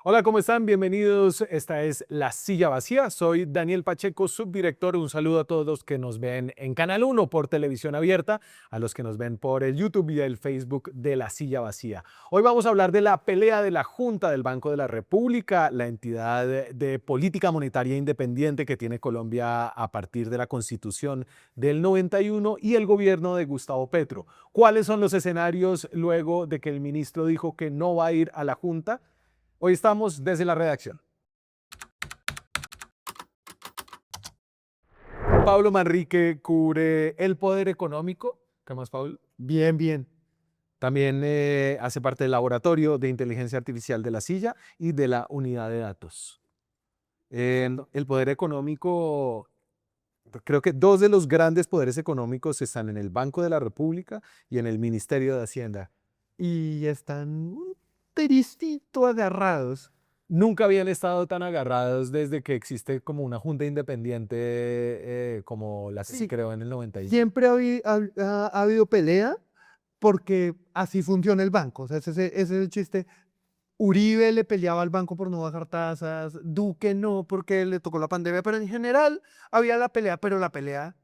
Hola, ¿cómo están? Bienvenidos. Esta es La Silla Vacía. Soy Daniel Pacheco, subdirector. Un saludo a todos los que nos ven en Canal 1 por televisión abierta, a los que nos ven por el YouTube y el Facebook de La Silla Vacía. Hoy vamos a hablar de la pelea de la Junta del Banco de la República, la entidad de política monetaria independiente que tiene Colombia a partir de la Constitución del 91 y el gobierno de Gustavo Petro. ¿Cuáles son los escenarios luego de que el ministro dijo que no va a ir a la Junta? Hoy estamos desde la redacción. Pablo Manrique cubre el poder económico. ¿Qué más, Pablo? Bien, bien. También hace parte del laboratorio de inteligencia artificial de La Silla y de la unidad de datos. El poder económico, creo que dos de los grandes poderes económicos están en el Banco de la República y en el Ministerio de Hacienda. Y están un tristito agarrados. Nunca habían estado tan agarrados desde que existe como una junta independiente como la que se Sí, creó en el 91. siempre ha habido pelea porque así funciona el banco. O sea, ese es el chiste. Uribe le peleaba al banco por no bajar tasas, Duque no porque le tocó la pandemia, pero en general había la pelea, pero la pelea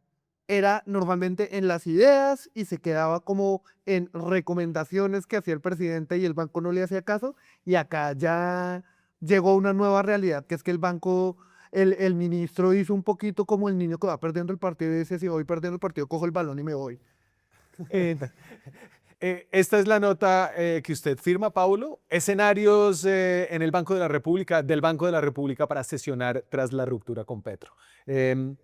era normalmente en las ideas y se quedaba como en recomendaciones que hacía el presidente y el banco no le hacía caso. Y acá ya llegó una nueva realidad, que es que el banco, el ministro hizo un poquito como el niño que va perdiendo el partido y dice, si voy perdiendo el partido, cojo el balón y me voy. Eh, Esta es la nota que usted firma, Paulo. Escenarios en el Banco de la República, del Banco de la República para sesionar tras la ruptura con Petro. Em,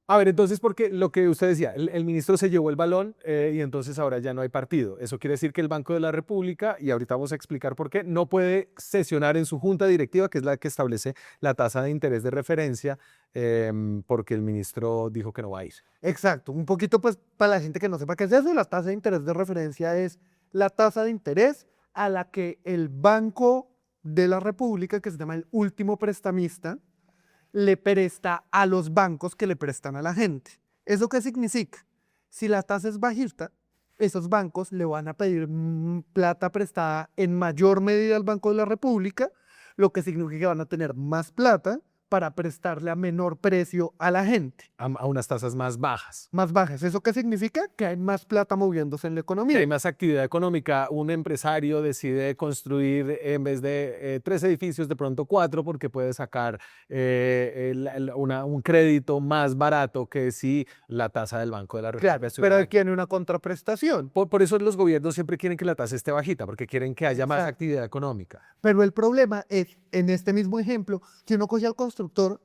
A ver, entonces, porque lo que usted decía, el ministro se llevó el balón y entonces ahora ya no hay partido. Eso quiere decir que el Banco de la República, y ahorita vamos a explicar por qué, no puede sesionar en su junta directiva, que es la que establece la tasa de interés de referencia, porque el ministro dijo que no va a ir. exacto, un poquito pues para la gente que no sepa qué es eso, la tasa de interés de referencia es la tasa de interés a la que el Banco de la República, que se llama el último prestamista, le presta a los bancos que le prestan a la gente. ¿Eso qué significa? Si la tasa es bajita, esos bancos le van a pedir plata prestada en mayor medida al Banco de la República, lo que significa que van a tener más plata para prestarle a menor precio a la gente. A unas tasas más bajas. Más bajas. ¿Eso qué significa? Que hay más plata moviéndose en la Que hay economía. más actividad económica. Un empresario decide construir en vez de 3 edificios, de pronto 4, porque puede sacar un crédito más barato que si la tasa del Banco de la República Claro, estuviera pero alta. tiene una contraprestación. Por eso los gobiernos siempre quieren que la tasa esté bajita, porque quieren que haya más Exacto. actividad económica. Pero el problema es, en este mismo ejemplo, que uno coge al constructor,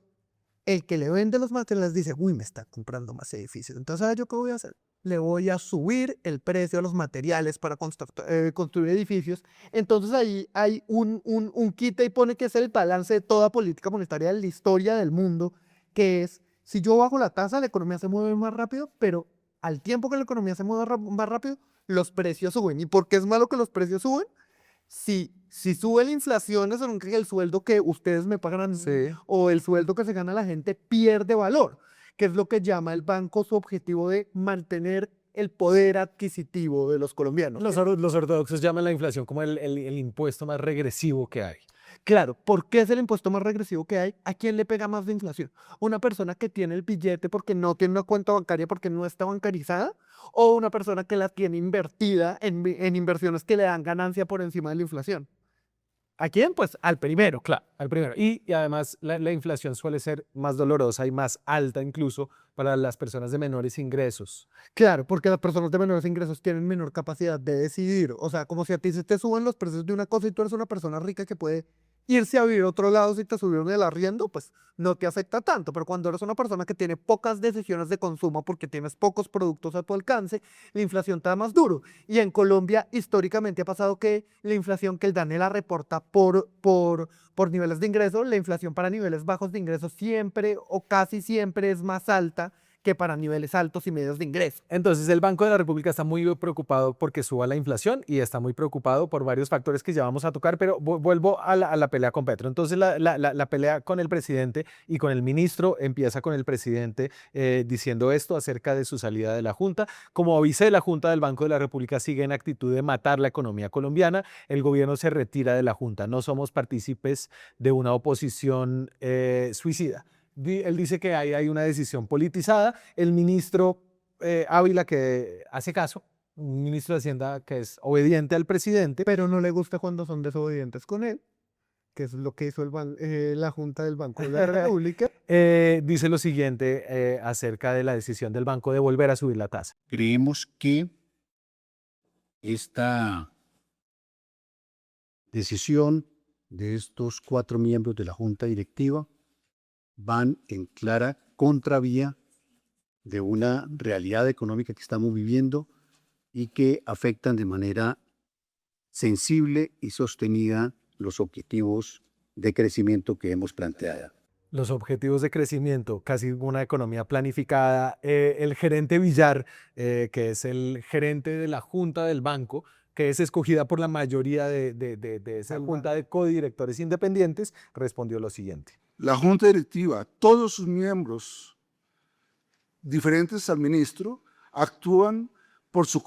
el que le vende los materiales dice, uy, me está comprando más edificios. Entonces, ¿sabes yo qué voy a hacer? Le voy a subir el precio a los materiales para construir edificios. Entonces ahí hay un quita y pone que es el balance de toda política monetaria de la historia del mundo, que es, si yo bajo la tasa, la economía se mueve más rápido, pero al tiempo que la economía se mueve más rápido, los precios suben. ¿Y por qué es malo que los precios suben? Si sube la inflación, eso significa que el sueldo que ustedes me pagan a mí Sí. o el sueldo que se gana la gente pierde valor, que es lo que llama el banco su objetivo de mantener el poder adquisitivo de los colombianos. Los ortodoxos llaman la inflación como el impuesto más regresivo que hay. Claro, ¿por qué es el impuesto más regresivo que hay? ¿A quién le pega más la inflación? ¿Una persona que tiene el billete porque no tiene una cuenta bancaria porque no está bancarizada? ¿O una persona que la tiene invertida en inversiones que le dan ganancia por encima de la inflación? ¿A quién? Pues al primero. Claro, al primero. Y además la inflación suele ser más dolorosa y más alta incluso para las personas de menores ingresos. Claro, porque las personas de menores ingresos tienen menor capacidad de decidir. O sea, como si a ti se te suben los precios de una cosa y tú eres una persona rica que puede irse a vivir a otro lado si te subieron el arriendo, pues no te afecta tanto. Pero cuando eres una persona que tiene pocas decisiones de consumo porque tienes pocos productos a tu alcance, la inflación te da más duro. Y en Colombia históricamente ha pasado que la inflación que el DANE la reporta por niveles de ingresos, la inflación para niveles bajos de ingresos siempre o casi siempre es más alta que para niveles altos y medios de ingreso. Entonces el Banco de la República está muy preocupado porque suba la inflación y está muy preocupado por varios factores que ya vamos a tocar, pero vuelvo a la pelea con Petro. Entonces la pelea con el presidente y con el ministro empieza con el presidente diciendo esto acerca de su salida de la Junta. Como vice de la Junta del Banco de la República sigue en actitud de matar la economía colombiana, el gobierno se retira de la Junta. No somos partícipes de una oposición suicida. Él dice que hay una decisión politizada. El ministro Ávila, que hace caso, un ministro de Hacienda que es obediente al presidente. Pero no le gusta cuando son desobedientes con él, que es lo que hizo la Junta del Banco de la República. Dice lo siguiente acerca de la decisión del banco de volver a subir la tasa. Creemos que esta decisión de estos 4 miembros de la Junta Directiva van en clara contravía de una realidad económica que estamos viviendo y que afectan de manera sensible y sostenida los objetivos de crecimiento que hemos planteado. Los objetivos de crecimiento, casi una economía planificada. El gerente Villar, que es el gerente de la Junta del Banco, que es escogida por la mayoría de esa Junta de Codirectores Independientes, respondió lo siguiente. La Junta Directiva, todos sus miembros diferentes al ministro, actúan por sus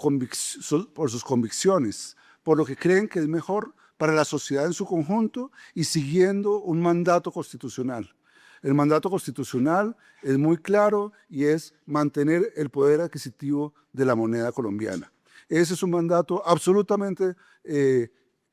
convicciones, por lo que creen que es mejor para la sociedad en su conjunto y siguiendo un mandato constitucional. El mandato constitucional es muy claro y es mantener el poder adquisitivo de la moneda colombiana. Ese es un mandato absolutamente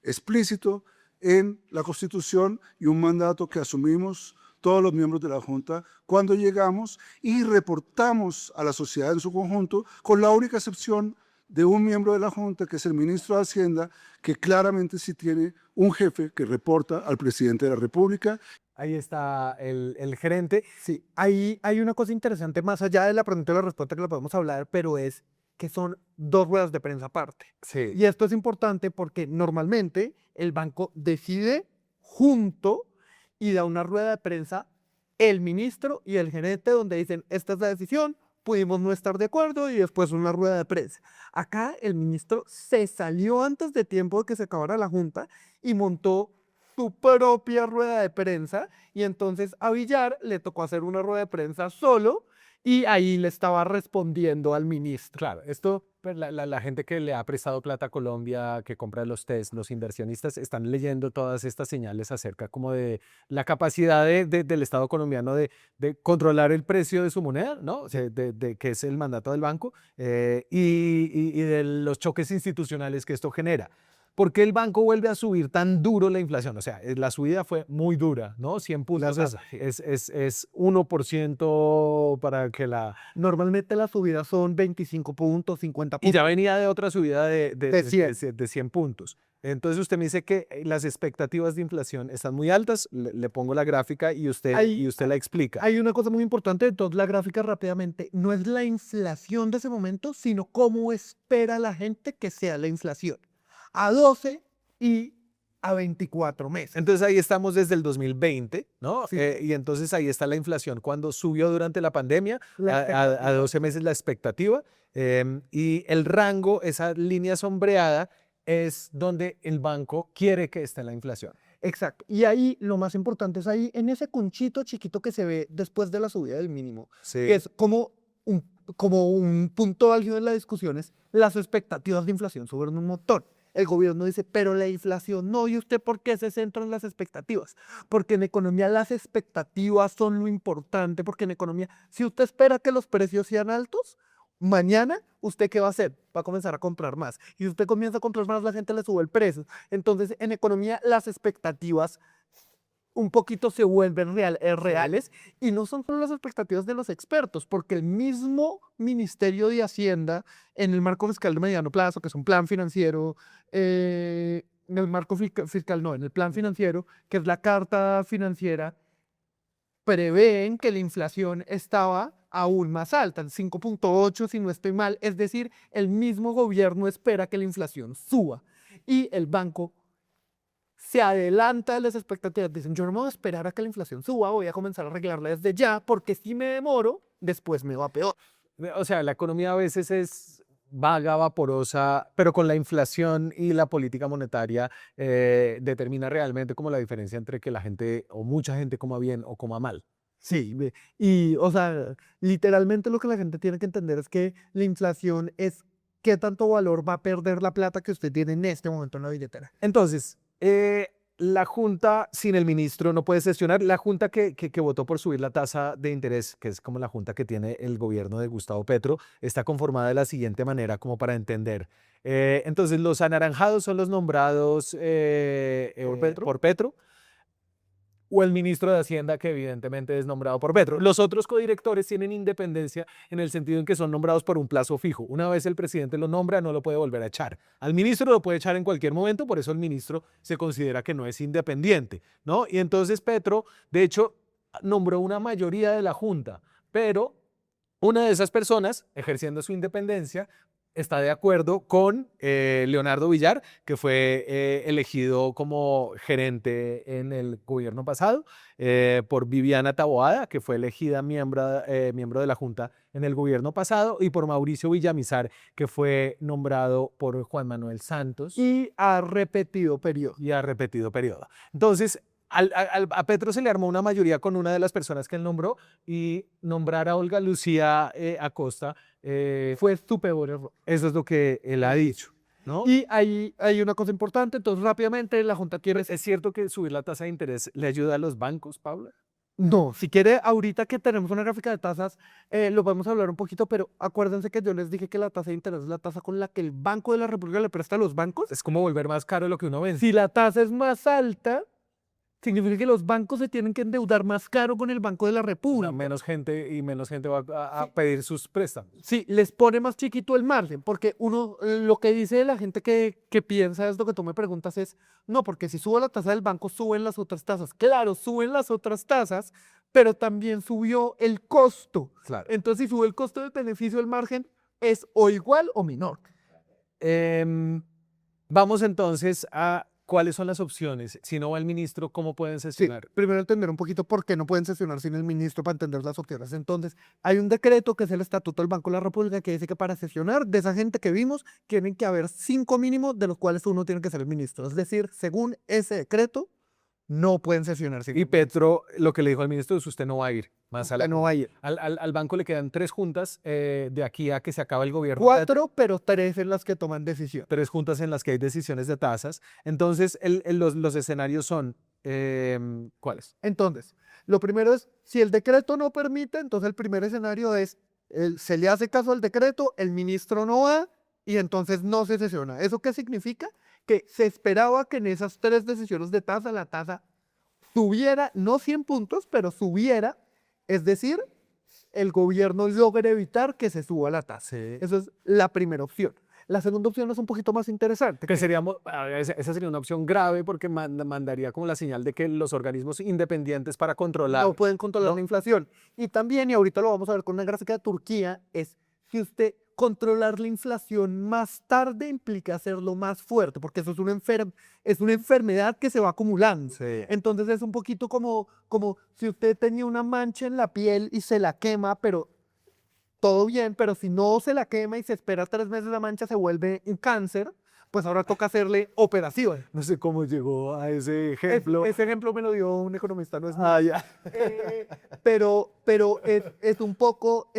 explícito en la Constitución y un mandato que asumimos todos los miembros de la Junta cuando llegamos y reportamos a la sociedad en su conjunto, con la única excepción de un miembro de la Junta, que es el ministro de Hacienda, que claramente sí tiene un jefe que reporta al presidente de la República. Ahí está el gerente. Sí, ahí hay una cosa interesante, más allá de la pregunta y la respuesta que la podemos hablar, pero es que son 2 ruedas de prensa aparte. Sí. Y esto es importante porque normalmente el banco decide junto y da una rueda de prensa el ministro y el gerente donde dicen, esta es la decisión, pudimos no estar de acuerdo y después una rueda de prensa. Acá el ministro se salió antes de tiempo de que se acabara la Junta y montó su propia rueda de prensa y entonces a Villar le tocó hacer una rueda de prensa solo y ahí le estaba respondiendo al ministro. Claro, esto, pues, la gente que le ha prestado plata a Colombia, que compra los test, los inversionistas, están leyendo todas estas señales acerca como de la capacidad del Estado colombiano de controlar el precio de su moneda, ¿no? O sea, que es el mandato del banco, y de los choques institucionales que esto genera. ¿Por qué el banco vuelve a subir tan duro la inflación? O sea, la subida fue muy dura, ¿no? 100 puntos. Es 1% para que la... Normalmente las subidas son 25 puntos, 50 puntos. Y ya venía de otra subida de 100. 100 puntos. Entonces usted me dice que las expectativas de inflación están muy altas. Le pongo la gráfica y usted la explica. Hay una cosa muy importante de toda la gráfica rápidamente. No es la inflación de ese momento, sino cómo espera la gente que sea la inflación. A 12 y a 24 meses. Entonces ahí estamos desde el 2020, ¿no? Sí. Y entonces ahí está la inflación. Cuando subió durante la pandemia, a 12 meses la expectativa, y el rango, esa línea sombreada, es donde el banco quiere que esté la inflación. Exacto. Y ahí lo más importante es ahí, en ese conchito chiquito que se ve después de la subida del mínimo, Sí. que es como un punto álgido en las discusiones, las expectativas de inflación suben un montón. El gobierno dice, pero la inflación no. ¿Y usted por qué se centra en las expectativas? Porque en economía las expectativas son lo importante, porque en economía, si usted espera que los precios sean altos, mañana, ¿usted qué va a hacer? Va a comenzar a comprar más. Y si usted comienza a comprar más, la gente le sube el precio. Entonces, en economía, las expectativas un poquito se vuelven reales y no son solo las expectativas de los expertos, porque el mismo Ministerio de Hacienda, en el marco fiscal de mediano plazo, que es un plan financiero, en el marco fiscal no, en el plan financiero, que es la carta financiera, prevén que la inflación estaba aún más alta, en 5.8 si no estoy mal, es decir, el mismo gobierno espera que la inflación suba y el banco se adelanta a las expectativas. Dicen, yo no me voy a esperar a que la inflación suba, voy a comenzar a arreglarla desde ya, porque si me demoro, después me va peor. O sea, la economía a veces es vaga, vaporosa, pero con la inflación y la política monetaria determina realmente como la diferencia entre que la gente o mucha gente coma bien o coma mal. Sí, y o sea, literalmente lo que la gente tiene que entender es que la inflación es qué tanto valor va a perder la plata que usted tiene en este momento en la billetera. Entonces, la Junta sin el ministro no puede sesionar. La Junta que votó por subir la tasa de interés, que es como la Junta que tiene el gobierno de Gustavo Petro, está conformada de la siguiente manera, como para entender. Entonces, los anaranjados son los nombrados por Petro, o el ministro de Hacienda, que evidentemente es nombrado por Petro. Los otros codirectores tienen independencia en el sentido en que son nombrados por un plazo fijo. Una vez el presidente lo nombra, no lo puede volver a echar. Al ministro lo puede echar en cualquier momento, por eso el ministro se considera que no es independiente, ¿no? Y entonces Petro, de hecho, nombró una mayoría de la Junta, pero una de esas personas, ejerciendo su independencia, está de acuerdo con Leonardo Villar, que fue elegido como gerente en el gobierno pasado, por Viviana Taboada, que fue elegida miembro de la Junta en el gobierno pasado, y por Mauricio Villamizar, que fue nombrado por Juan Manuel Santos Y ha repetido periodo. y ha repetido periodo. Entonces, a Petro se le armó una mayoría con una de las personas que él nombró, y nombrar a Olga Lucía Acosta Fue su peor error. eso es lo que él ha dicho, ¿no? Y hay una cosa importante, entonces rápidamente la Junta quiere... ¿Es cierto que subir la tasa de interés le ayuda a los bancos, Paula? No, si quiere, ahorita que tenemos una gráfica de tasas, lo podemos hablar un poquito, pero acuérdense que yo les dije que la tasa de interés es la tasa con la que el Banco de la República le presta a los bancos. Es como volver más caro lo que uno vende. Si la tasa es más alta, significa que los bancos se tienen que endeudar más caro con el Banco de la O sea, República. menos gente va a pedir sus préstamos. Sí, les pone más chiquito el margen, porque uno, lo que dice la gente que piensa es lo que tú me preguntas es, no, porque si sube la tasa del banco, suben las otras tasas. Claro, suben las otras tasas, pero también subió el costo. Claro. Entonces, si sube el costo del beneficio, el margen es o igual o menor. Vamos entonces a cuáles son las opciones. Si no va el ministro, ¿cómo pueden Sí, sesionar? primero entender un poquito por qué no pueden sesionar sin el ministro para entender las opciones. Entonces, hay un decreto que es el Estatuto del Banco de la República que dice que para sesionar de esa gente que vimos, tienen que haber 5 mínimos, de los cuales uno tiene que ser el ministro. Es decir, según ese decreto, no pueden sesionar sin Y Petro, lo que le dijo al ministro es: usted no va a ir más a la... Usted no va a ir. Al banco le quedan 3 juntas de aquí a que se acabe el gobierno. 4, pero 3 en las que toman decisión. 3 juntas en las que hay decisiones de tasas. Entonces, los escenarios son, ¿cuáles? Entonces, lo primero es, si el decreto no permite, entonces el primer escenario es, se le hace caso al decreto, el ministro no va y entonces no se sesiona. ¿Eso qué significa? Que se esperaba que en esas 3 decisiones de tasa, la tasa subiera, no 100 puntos, pero subiera, es decir, el gobierno logra evitar que se suba la tasa. Esa es la primera opción. La segunda opción es un poquito más interesante. Que esa sería una opción grave, porque mandaría como la señal de que los organismos independientes para controlar... No pueden controlar ¿no? la inflación. Y también, y ahorita lo vamos a ver con una gráfica de Turquía, es si usted controlar la inflación más tarde implica hacerlo más fuerte, porque eso es una enfermedad que se va acumulando. Sí. Entonces es un poquito como si usted tenía una mancha en la piel y se la quema, pero todo bien, pero si no se la quema y se espera 3 meses, la mancha se vuelve un cáncer, pues ahora toca hacerle operación. No sé cómo llegó a ese ejemplo. Ese ejemplo me lo dio un economista, no es mío. Ah, ya. Pero es un poco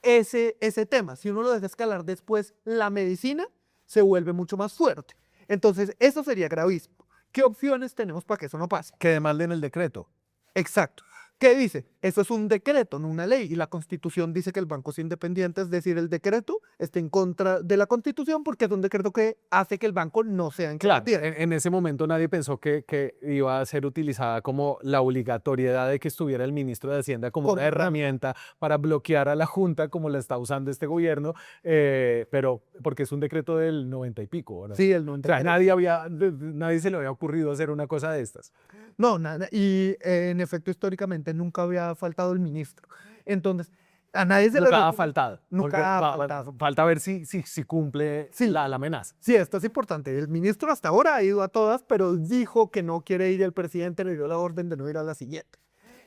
ese tema. Si uno lo deja escalar después, la medicina se vuelve mucho más fuerte. Entonces, eso sería gravísimo. ¿Qué opciones tenemos para que eso no pase? Que demanden el decreto. Exacto. ¿Qué dice? Eso es un decreto, no una ley. Y la Constitución dice que el banco es independiente, es decir, el decreto está en contra de la Constitución porque es un decreto que hace que el banco no sea Claro, independiente. en ese momento nadie pensó que iba a ser utilizada como la obligatoriedad de que estuviera el ministro de Hacienda como una Correcto. herramienta para bloquear a la Junta, como la está usando este gobierno, pero porque es un decreto del 90 y pico, ¿verdad? Sí, el O 90. sea, nadie se le había ocurrido hacer una cosa de estas. No, nada. Y en efecto, históricamente nunca había faltado el ministro. Entonces, A nadie se le Nunca ha recuerda- faltado. Nunca porque ha faltado. Falta ver si cumple Sí. la amenaza. Sí, esto es importante. El ministro hasta ahora ha ido a todas, pero dijo que no quiere ir y el presidente le dio la orden de no ir a la siguiente.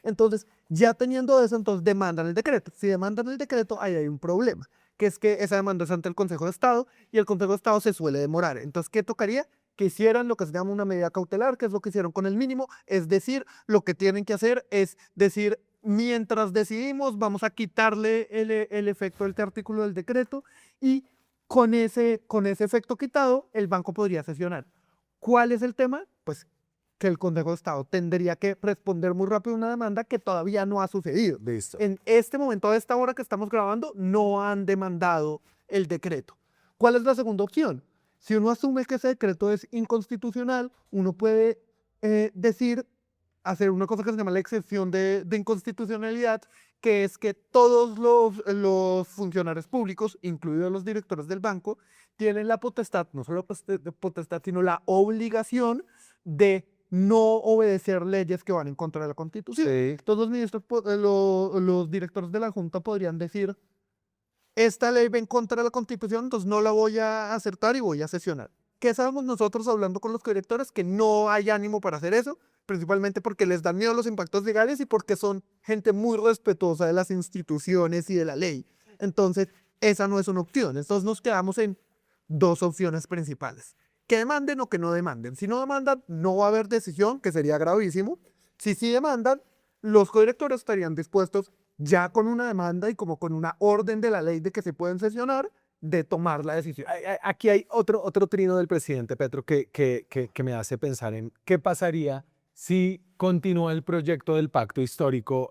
Entonces, ya teniendo eso, entonces demandan el decreto. Si demandan el decreto, ahí hay un problema, que es que esa demanda es ante el Consejo de Estado y el Consejo de Estado se suele demorar. Entonces, ¿qué tocaría? Que hicieran lo que se llama una medida cautelar, que es lo que hicieron con el mínimo, es decir, lo que tienen que hacer es decir, mientras decidimos, vamos a quitarle el efecto de este artículo del decreto y con ese efecto quitado, el banco podría sesionar. ¿Cuál es el tema? Pues que el Consejo de Estado tendría que responder muy rápido a una demanda que todavía no ha sucedido. Listo. En este momento, a esta hora que estamos grabando, no han demandado el decreto. ¿Cuál es la segunda opción? Si uno asume que ese decreto es inconstitucional, uno puede decir, hacer una cosa que se llama la excepción de inconstitucionalidad, que es que todos los funcionarios públicos, incluidos los directores del banco, tienen la potestad, no solo potestad, sino la obligación de no obedecer leyes que van en contra de la Constitución. Sí. Todos los ministros, los directores de la Junta podrían decir, esta ley va en contra de la Constitución, entonces no la voy a aceptar y voy a sesionar. ¿Qué sabemos nosotros hablando con los directores? Que no hay ánimo para hacer eso, principalmente porque les dan miedo los impactos legales y porque son gente muy respetuosa de las instituciones y de la ley. Entonces, esa no es una opción. Entonces nos quedamos en dos opciones principales. Que demanden o que no demanden. Si no demandan, no va a haber decisión, que sería gravísimo. Si sí demandan, los codirectores estarían dispuestos, ya con una demanda y como con una orden de la ley de que se pueden sesionar, de tomar la decisión. Aquí hay otro trino del presidente Petro que me hace pensar en qué pasaría si continúa el proyecto del pacto histórico,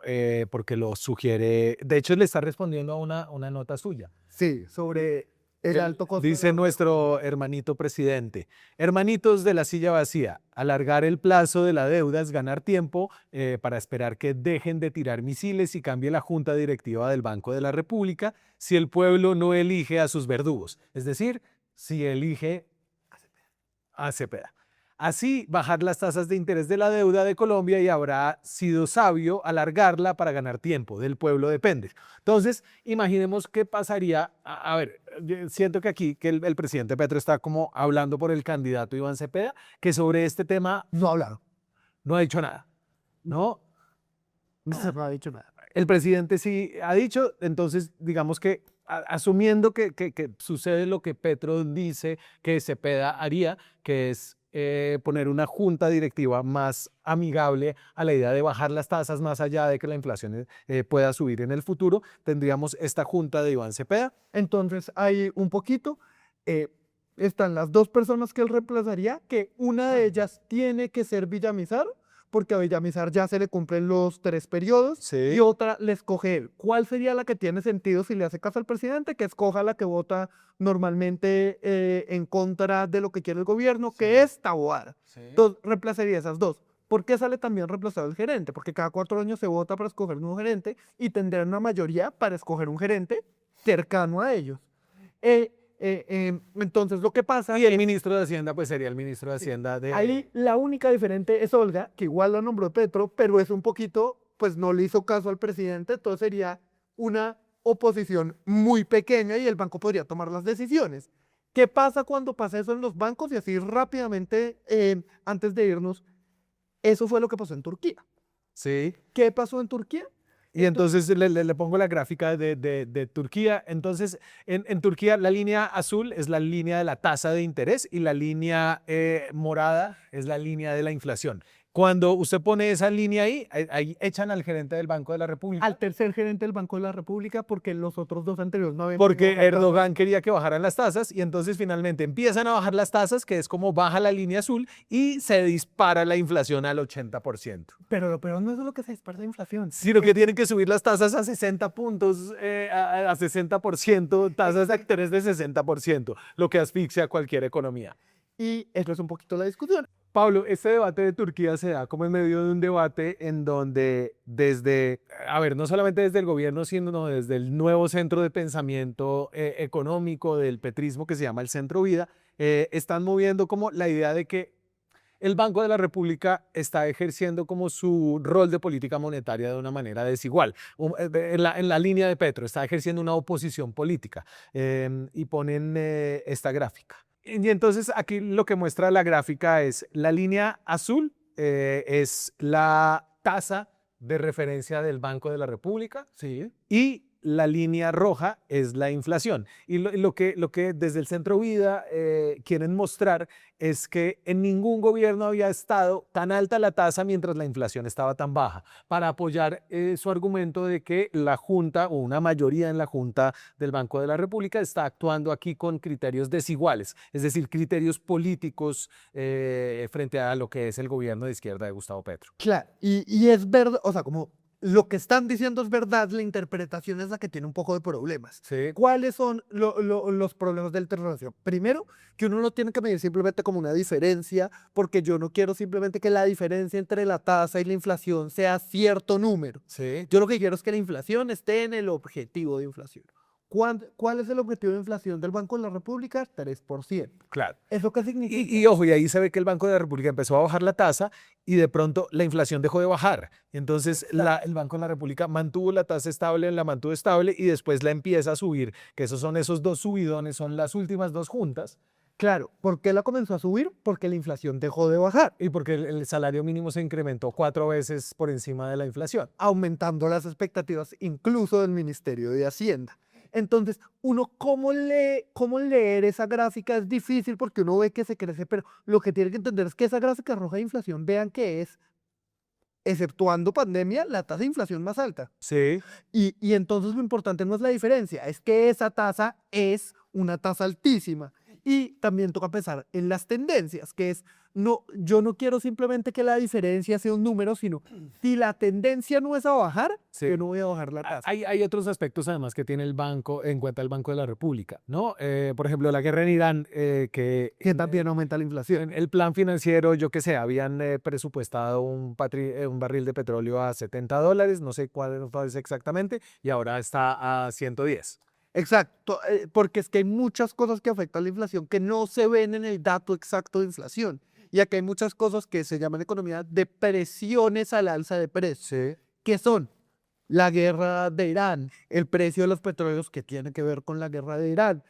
porque lo sugiere, de hecho le está respondiendo a una nota suya. Sí, sobre el alto costo. Dice nuestro hermanito presidente: hermanitos de la silla vacía, alargar el plazo de la deuda es ganar tiempo para esperar que dejen de tirar misiles y cambie la junta directiva del Banco de la República si el pueblo no elige a sus verdugos, es decir, si elige a Cepeda. Así, bajar las tasas de interés de la deuda de Colombia y habrá sido sabio alargarla para ganar tiempo. Del pueblo depende. Entonces, imaginemos qué pasaría. A ver, yo siento que aquí que el presidente Petro está como hablando por el candidato Iván Cepeda, que sobre este tema No ha hablado. no ha dicho nada, ¿no? No ha dicho nada. El presidente sí ha dicho, entonces digamos que asumiendo que sucede lo que Petro dice que Cepeda haría, que es poner una junta directiva más amigable a la idea de bajar las tasas más allá de que la inflación pueda subir en el futuro, tendríamos esta junta de Iván Cepeda. Entonces, hay un poquito, están las dos personas que él reemplazaría, que una de ellas tiene que ser Villamizar, porque a Villamizar ya se le cumplen los 3 periodos, Sí. y otra le escoge él. ¿Cuál sería la que tiene sentido si le hace caso al presidente? Que escoja la que vota normalmente en contra de lo que quiere el gobierno, que es Taboada. Entonces, reemplazaría esas dos. ¿Por qué sale también reemplazado el gerente? Porque cada 4 años se vota para escoger un nuevo gerente y tendrán una mayoría para escoger un gerente cercano a ellos. Entonces, lo que pasa Y el ministro de Hacienda, pues sería el ministro de Hacienda de... ahí la única diferente es Olga, que igual la nombró Petro, pero es un poquito, pues no le hizo caso al presidente, entonces sería una oposición muy pequeña y el banco podría tomar las decisiones. ¿Qué pasa cuando pasa eso en los bancos? Y así rápidamente, antes de irnos, eso fue lo que pasó en Turquía. Sí. ¿Qué pasó en Turquía? Y entonces le pongo la gráfica de Turquía. Entonces, en Turquía la línea azul es la línea de la tasa de interés y la línea morada es la línea de la inflación. Cuando usted pone esa línea ahí echan al gerente del Banco de la República. Al tercer gerente del Banco de la República, porque los otros dos anteriores no habían... Porque tenido caso. Erdogan quería que bajaran las tasas y entonces finalmente empiezan a bajar las tasas, que es como baja la línea azul y se dispara la inflación al 80%. Pero lo peor no es lo que se dispara la inflación. Sino que tienen que subir las tasas a 60 puntos, a 60%, tasas de interés de 60%, lo que asfixia a cualquier economía. Y eso es un poquito la discusión. Pablo, este debate de Turquía se da como en medio de un debate en donde no solamente desde el gobierno, sino desde el nuevo centro de pensamiento económico del petrismo que se llama el Centro Vida, están moviendo como la idea de que el Banco de la República está ejerciendo como su rol de política monetaria de una manera desigual. En la línea de Petro, está ejerciendo una oposición política y ponen esta gráfica. Y entonces aquí lo que muestra la gráfica es la línea azul, es la tasa de referencia del Banco de la República, Sí. y la línea roja es la inflación. Y lo que desde el Centro Vida quieren mostrar es que en ningún gobierno había estado tan alta la tasa mientras la inflación estaba tan baja, para apoyar su argumento de que la Junta, o una mayoría en la Junta del Banco de la República, está actuando aquí con criterios desiguales, es decir, criterios políticos frente a lo que es el gobierno de izquierda de Gustavo Petro. Claro, y es verdad, o sea, como lo que están diciendo es verdad, la interpretación es la que tiene un poco de problemas. Sí. ¿Cuáles son los problemas de la interpretación? Primero, que uno no tiene que medir simplemente como una diferencia, porque yo no quiero simplemente que la diferencia entre la tasa y la inflación sea cierto número. Sí. Yo lo que quiero es que la inflación esté en el objetivo de inflación. ¿Cuál es el objetivo de inflación del Banco de la República? 3%. Claro. ¿Eso qué significa? Y ojo, y ahí se ve que el Banco de la República empezó a bajar la tasa y de pronto la inflación dejó de bajar. Entonces el Banco de la República mantuvo la tasa estable, la mantuvo estable y después la empieza a subir, que esos dos subidones, son las últimas dos juntas. Claro, ¿por qué la comenzó a subir? Porque la inflación dejó de bajar, Y porque el salario mínimo se incrementó 4 veces por encima de la inflación. aumentando las expectativas incluso del Ministerio de Hacienda. Entonces, ¿cómo leer esa gráfica? Es difícil porque uno ve que se crece, pero lo que tiene que entender es que esa gráfica roja de inflación, vean que es, exceptuando pandemia, la tasa de inflación más alta. Sí. Y entonces lo importante no es la diferencia, es que esa tasa es una tasa altísima. Y también toca pensar en las tendencias, que es, no, yo no quiero simplemente que la diferencia sea un número, sino si la tendencia no es a bajar, Sí. yo no voy a bajar la tasa. Hay otros aspectos además que tiene el banco en cuenta el Banco de la República, ¿no? Por ejemplo, la guerra en Irán, que Que también aumenta la inflación. en el plan financiero, yo qué sé, habían presupuestado un barril de petróleo a $70, no sé cuál es exactamente, y ahora está a 110. Exacto, porque es que hay muchas cosas que afectan la inflación que no se ven en el dato exacto de inflación. Y aquí hay muchas cosas que se llaman en economía de presiones al alza de precios, Sí. que son la guerra de Irán, el precio de los petróleos que tiene que ver con la guerra de Irán,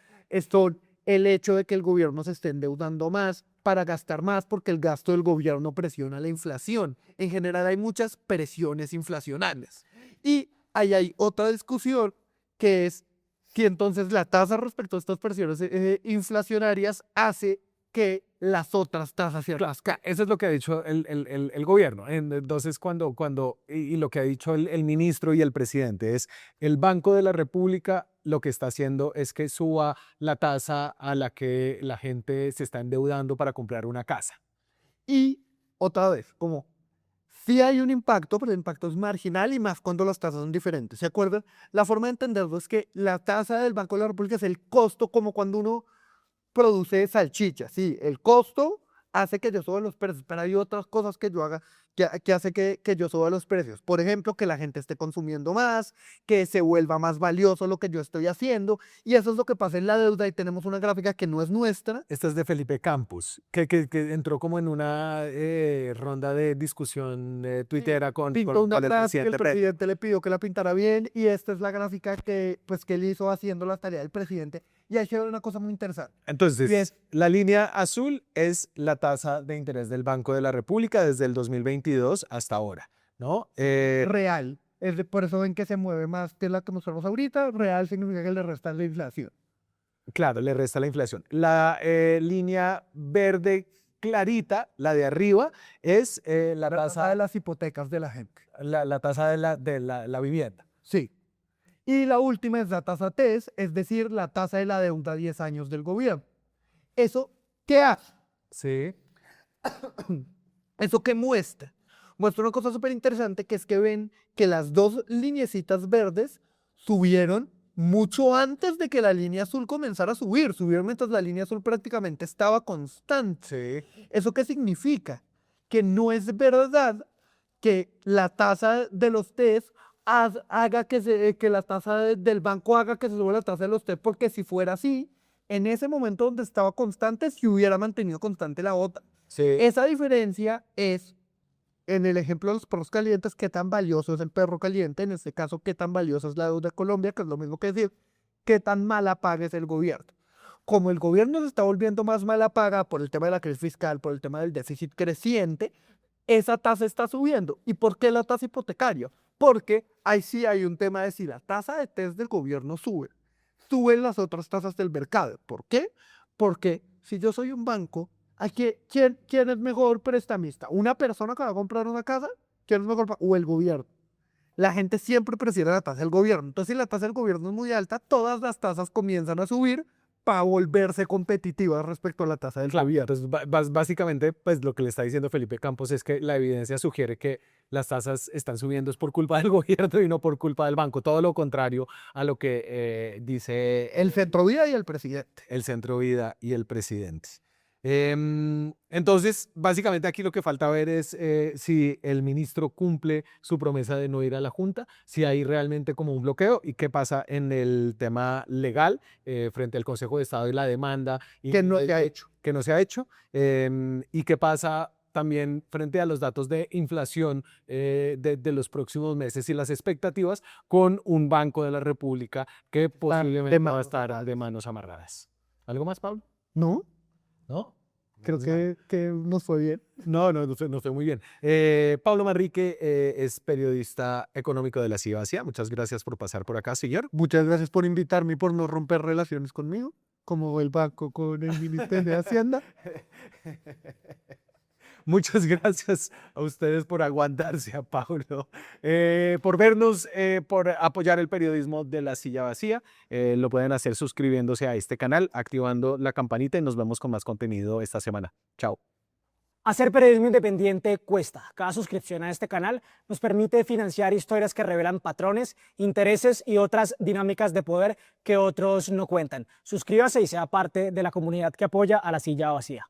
son el hecho de que el gobierno se esté endeudando más para gastar más porque el gasto del gobierno presiona la inflación. En general hay muchas presiones inflacionarias. Y ahí hay otra discusión que es si entonces la tasa respecto a estas presiones inflacionarias hace que las otras tasas se rascan. Eso es lo que ha dicho el gobierno. Entonces, y lo que ha dicho el ministro y el presidente es, el Banco de la República lo que está haciendo es que suba la tasa a la que la gente se está endeudando para comprar una casa. Y otra vez, como sí hay un impacto, pero el impacto es marginal y más cuando las tasas son diferentes. ¿Se acuerdan? La forma de entenderlo es que la tasa del Banco de la República es el costo, como cuando uno produce salchicha. Sí, el costo hace que yo suba los precios, pero hay otras cosas que yo haga que hace que yo suba los precios. Por ejemplo, que la gente esté consumiendo más, que se vuelva más valioso lo que yo estoy haciendo. Y eso es lo que pasa en la deuda y tenemos una gráfica que no es nuestra. Esta es de Felipe Campos, que entró como en una ronda de discusión tuitera Pintó una con el gráfica, presidente el Petro. presidente le pidió que la pintara bien y esta es la gráfica que él hizo haciendo la tarea del presidente. Y ahí se ve una cosa muy interesante. Entonces, Y es- la línea azul es la tasa de interés del Banco de la República desde el 2022 hasta ahora, ¿no? Real. Por eso ven que se mueve más que la que mostramos ahorita. Real significa que le resta la inflación. Claro, le resta la inflación. La línea verde clarita, la de arriba, es la La tasa tasa de las hipotecas de la gente. la tasa de la vivienda. Sí. Y la última es la tasa TES, es decir, la tasa de la deuda a 10 años del gobierno. ¿Eso qué hace? Sí. ¿Eso qué muestra? Muestra una cosa súper interesante que es que ven que las dos lineecitas verdes subieron mucho antes de que la línea azul comenzara a subir. Subieron mientras la línea azul prácticamente estaba constante. Sí. ¿Eso qué significa? Que no es verdad que la tasa de los TES haga que la tasa del banco haga que se suba la tasa de los TES, porque si fuera así, en ese momento donde estaba constante, si hubiera mantenido constante la otra. Sí. Esa diferencia es, en el ejemplo de los perros calientes, qué tan valioso es el perro caliente, en este caso, qué tan valiosa es la deuda de Colombia, que es lo mismo que decir, qué tan mala paga es el gobierno. Como el gobierno se está volviendo más mala paga por el tema de la crisis fiscal, por el tema del déficit creciente, esa tasa está subiendo. ¿Y por qué la tasa hipotecaria? Porque ahí sí hay un tema de si la tasa de test del gobierno sube, suben las otras tasas del mercado. ¿Por qué? Porque si yo soy un banco, ¿quién es mejor prestamista? ¿Una persona que va a comprar una casa? ¿Quién es mejor? ¿O el gobierno? La gente siempre prefiere la tasa del gobierno. Entonces, si la tasa del gobierno es muy alta, todas las tasas comienzan a subir para volverse competitivas respecto a la tasa del Claro, gobierno. entonces básicamente, pues lo que le está diciendo Felipe Campos es que la evidencia sugiere que las tasas están subiendo es por culpa del gobierno y no por culpa del banco. Todo lo contrario a lo que dice El Centrovía y el presidente. el Centro Vida y el presidente. Entonces, básicamente aquí lo que falta ver es si el ministro cumple su promesa de no ir a la Junta, si hay realmente como un bloqueo y qué pasa en el tema legal frente al Consejo de Estado y la demanda. Y, Que no se ha hecho. Que no se ha hecho. Y qué pasa también frente a los datos de inflación de los próximos meses y las expectativas con un Banco de la República que posiblemente va a estar de manos amarradas. ¿Algo más, Pablo? ¿No? ¿No? Creo que nos fue bien. No estoy muy bien. Pablo Manrique es periodista económico de la CIBACIA. Muchas gracias por pasar por acá, señor. Muchas gracias por invitarme y por no romper relaciones conmigo, como el banco con el Ministerio de Hacienda. Muchas gracias a ustedes por aguantarse, a Pablo, por vernos, por apoyar el periodismo de La Silla Vacía. Lo pueden hacer suscribiéndose a este canal, activando la campanita y nos vemos con más contenido esta semana. Chao. Hacer periodismo independiente cuesta. Cada suscripción a este canal nos permite financiar historias que revelan patrones, intereses y otras dinámicas de poder que otros no cuentan. Suscríbase y sea parte de la comunidad que apoya a La Silla Vacía.